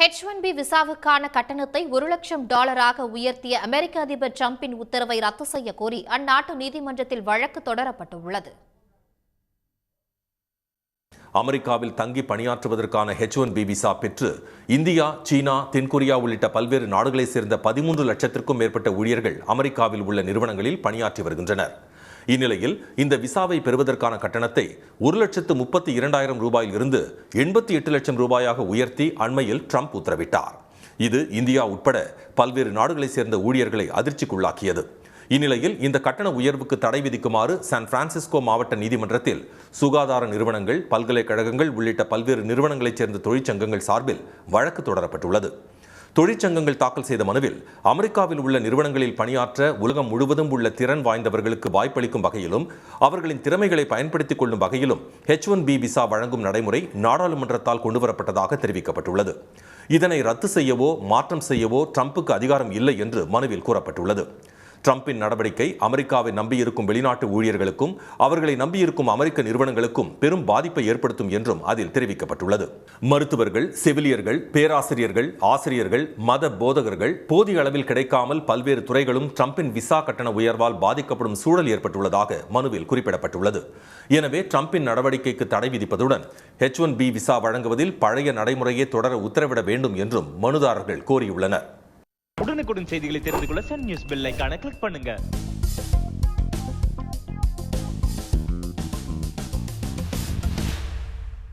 H-1B விசாவுக்கான கட்டணத்தை $1,00,000 உயர்த்திய அமெரிக்க அதிபர் டிரம்பின் உத்தரவை ரத்து செய்ய கோரி அந்நாட்டு நீதிமன்றத்தில் வழக்கு தொடரப்பட்டுள்ளது. அமெரிக்காவில் தங்கி பணியாற்றுவதற்கான H-1B விசா பெற்று இந்தியா, சீனா, தென்கொரியா உள்ளிட்ட பல்வேறு நாடுகளைச் சேர்ந்த 13 லட்சத்திற்கும் மேற்பட்ட ஊழியர்கள் அமெரிக்காவில் உள்ள நிறுவனங்களில் பணியாற்றி வருகின்றனர். இந்நிலையில் இந்த விசாவை பெறுவதற்கான கட்டணத்தை $1,32,000 இருந்து $88 லட்சம் ரூபாயாக உயர்த்தி அண்மையில் ட்ரம்ப் உத்தரவிட்டார். இது இந்தியா உட்பட பல்வேறு நாடுகளைச் சேர்ந்த ஊழியர்களை அதிர்ச்சிக்குள்ளாக்கியது. இந்நிலையில் இந்த கட்டண உயர்வுக்கு தடை விதிக்குமாறு சான் பிரான்சிஸ்கோ மாவட்ட நீதிமன்றத்தில் சுகாதார நிறுவனங்கள், பல்கலைக்கழகங்கள் உள்ளிட்ட பல்வேறு நிறுவனங்களைச் சேர்ந்த தொழிற்சங்கங்கள் சார்பில் வழக்கு தொடரப்பட்டுள்ளது. தொழிற்சங்கங்கள் தாக்கல் செய்த மனுவில் அமெரிக்காவில் உள்ள நிறுவனங்களில் பணியாற்ற உலகம் முழுவதும் உள்ள திறன் வாய்ந்தவர்களுக்கு வாய்ப்பளிக்கும் வகையிலும் அவர்களின் திறமைகளை பயன்படுத்திக் கொள்ளும் வகையிலும் H-1B விசா வழங்கும் நடைமுறை நாடாளுமன்றத்தால் கொண்டுவரப்பட்டதாக தெரிவிக்கப்பட்டுள்ளது. இதனை ரத்து செய்யவோ மாற்றம் செய்யவோ ட்ரம்புக்கு அதிகாரம் இல்லை என்று மனுவில் கூறப்பட்டுள்ளது. ட்ரம்பின் நடவடிக்கை அமெரிக்காவை நம்பியிருக்கும் வெளிநாட்டு ஊழியர்களுக்கும் அவர்களை நம்பியிருக்கும் அமெரிக்க நிறுவனங்களுக்கும் பெரும் பாதிப்பை ஏற்படுத்தும் என்றும் அதில் தெரிவிக்கப்பட்டுள்ளது. மருத்துவர்கள், செவிலியர்கள், பேராசிரியர்கள், ஆசிரியர்கள், மத போதகர்கள் போதிய அளவில் கிடைக்காமல் பல்வேறு துறைகளும் ட்ரம்பின் விசா கட்டண உயர்வால் பாதிக்கப்படும் சூழல் ஏற்பட்டுள்ளதாக மனுவில் குறிப்பிடப்பட்டுள்ளது. எனவே ட்ரம்பின் நடவடிக்கைக்கு தடை விதிப்பதுடன் H-1B விசா வழங்குவதில் பழைய நடைமுறையை தொடர உத்தரவிட வேண்டும் என்றும் மனுதாரர்கள் கோரியுள்ளனர். உடனுக்குடன் செய்திகளை தெரிந்து கொள்ள சன் நியூஸ் பெல் ஐகானை கிளிக் பண்ணுங்க.